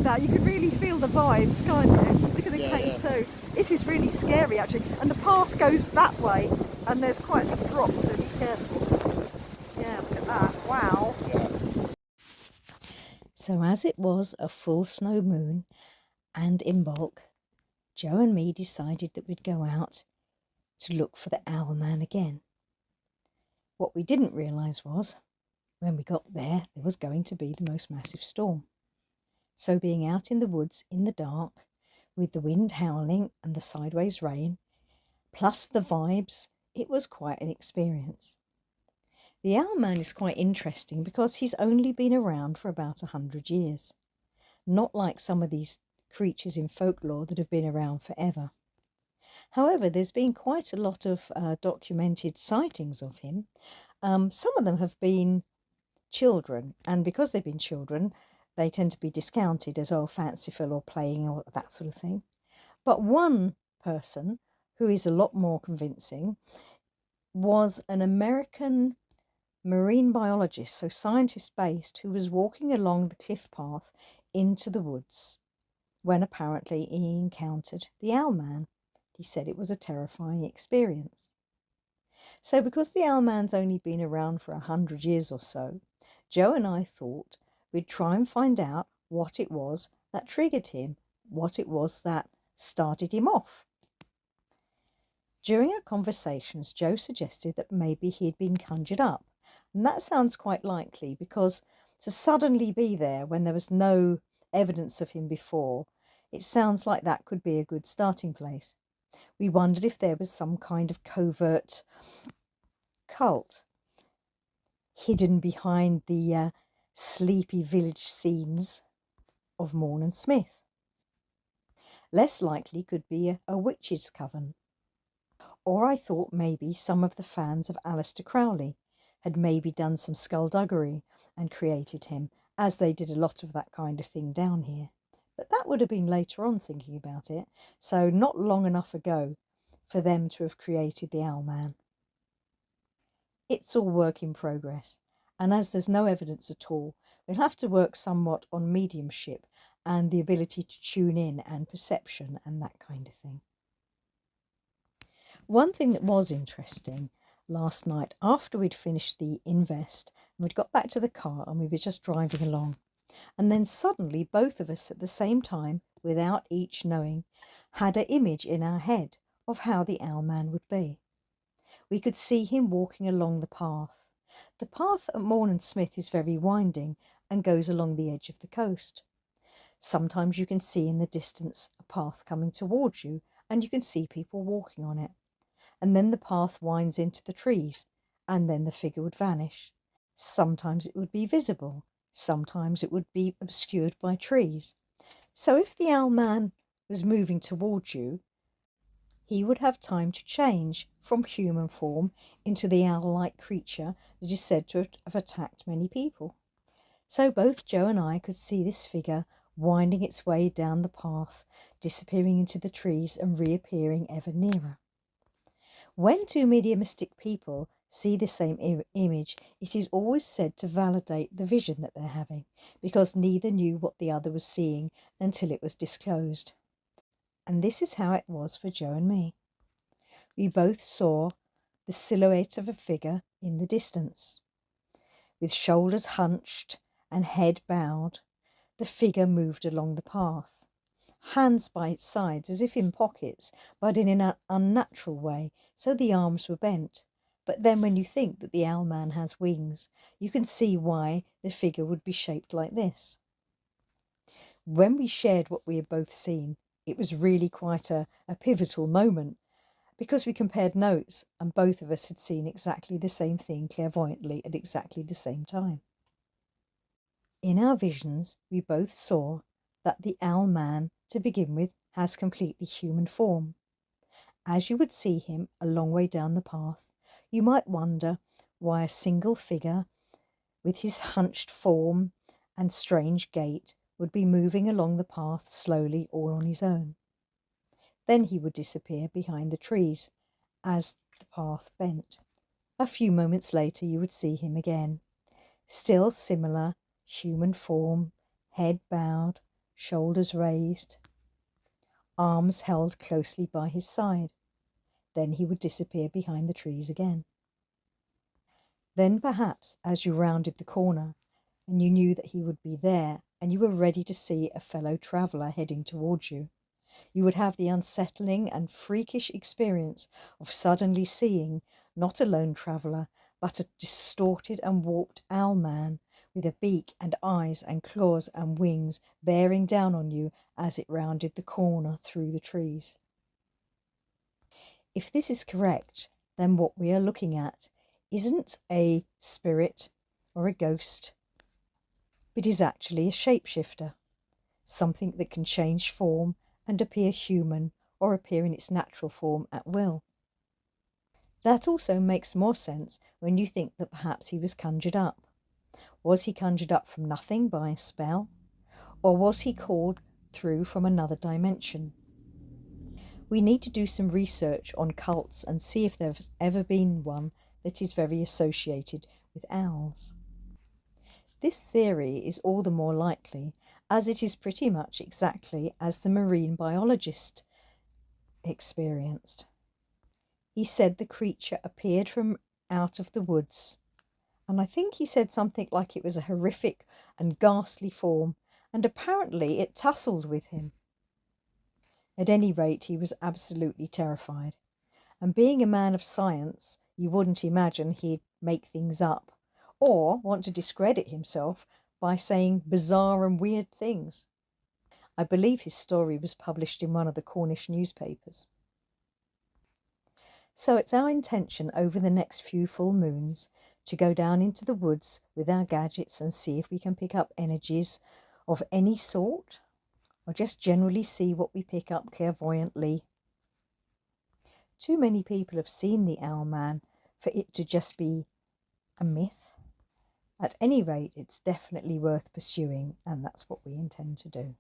that, you can really feel the vibes, can't you? Look at the Yeah, K2. This is really scary actually, and the path goes that way, and there's quite a big drop, so be careful. Yeah, look at that. Wow. yeah. So as it was a full snow moon and Imbolc, Joe and me decided that we'd go out to look for the Owlman again. What we didn't realise was, when we got there was going to be the most massive storm. So being out in the woods in the dark, with the wind howling and the sideways rain, plus the vibes, it was quite an experience. The Owlman is quite interesting because he's only been around for about 100 years. Not like some of these creatures in folklore that have been around forever. However, there's been quite a lot of documented sightings of him. Some of them have been children, and because they've been children, they tend to be discounted as, oh, fanciful or playing or that sort of thing. But one person who is a lot more convincing was an American marine biologist, so scientist based, who was walking along the cliff path into the woods when apparently he encountered the Owlman. He said it was a terrifying experience. So because the Owlman's only been around for 100 years or so, Joe and I thought we'd try and find out what it was that triggered him, what it was that started him off. During our conversations, Joe suggested that maybe he'd been conjured up. And that sounds quite likely because to suddenly be there when there was no evidence of him before, it sounds like that could be a good starting place. We wondered if there was some kind of covert cult hidden behind the sleepy village scenes of Morn and Smith. Less likely could be a witches' coven. Or I thought maybe some of the fans of Aleister Crowley had maybe done some skullduggery and created him, as they did a lot of that kind of thing down here. But that would have been later on, thinking about it, so not long enough ago for them to have created the Owlman. It's all work in progress, and as there's no evidence at all, we'll have to work somewhat on mediumship and the ability to tune in and perception and that kind of thing. One thing that was interesting last night, after we'd finished the invest, and we'd got back to the car and we were just driving along, and then suddenly both of us at the same time, without each knowing, had an image in our head of how the Owlman would be. We could see him walking along the path. The path at Morn and Smith is very winding and goes along the edge of the coast. Sometimes you can see in the distance a path coming towards you and you can see people walking on it. And then the path winds into the trees and then the figure would vanish. Sometimes it would be visible, sometimes it would be obscured by trees. So if the Owlman was moving towards you, he would have time to change from human form into the owl-like creature that is said to have attacked many people. So both Joe and I could see this figure winding its way down the path, disappearing into the trees and reappearing ever nearer. When two mediumistic people see the same image, it is always said to validate the vision that they're having, because neither knew what the other was seeing until it was disclosed. And this is how it was for Joe and me. We both saw the silhouette of a figure in the distance. With shoulders hunched and head bowed, the figure moved along the path, hands by its sides as if in pockets, but in an unnatural way, so the arms were bent. But then when you think that the Owlman has wings, you can see why the figure would be shaped like this. When we shared what we had both seen, it was really quite a pivotal moment, because we compared notes and both of us had seen exactly the same thing clairvoyantly at exactly the same time. In our visions, we both saw that the Owlman, to begin with, has completely human form. As you would see him a long way down the path, you might wonder why a single figure with his hunched form and strange gait would be moving along the path slowly all on his own. Then he would disappear behind the trees as the path bent. A few moments later you would see him again. Still similar human form, head bowed, shoulders raised, arms held closely by his side. Then he would disappear behind the trees again. Then perhaps as you rounded the corner and you knew that he would be there and you were ready to see a fellow traveller heading towards you, you would have the unsettling and freakish experience of suddenly seeing not a lone traveller, but a distorted and warped owl man with a beak and eyes and claws and wings bearing down on you as it rounded the corner through the trees. If this is correct, then what we are looking at isn't a spirit or a ghost, but is actually a shapeshifter, something that can change form and appear human or appear in its natural form at will. That also makes more sense when you think that perhaps he was conjured up. Was he conjured up from nothing by a spell? Or was he called through from another dimension? We need to do some research on cults and see if there's ever been one that is very associated with owls. This theory is all the more likely as it is pretty much exactly as the marine biologist experienced. He said the creature appeared from out of the woods, and I think he said something like it was a horrific and ghastly form, and apparently it tussled with him. At any rate, he was absolutely terrified, and being a man of science, you wouldn't imagine he'd make things up or want to discredit himself by saying bizarre and weird things. I believe his story was published in one of the Cornish newspapers. So it's our intention over the next few full moons to go down into the woods with our gadgets and see if we can pick up energies of any sort, or just generally see what we pick up clairvoyantly. Too many people have seen the Owl Man for it to just be a myth. At any rate, it's definitely worth pursuing, and that's what we intend to do.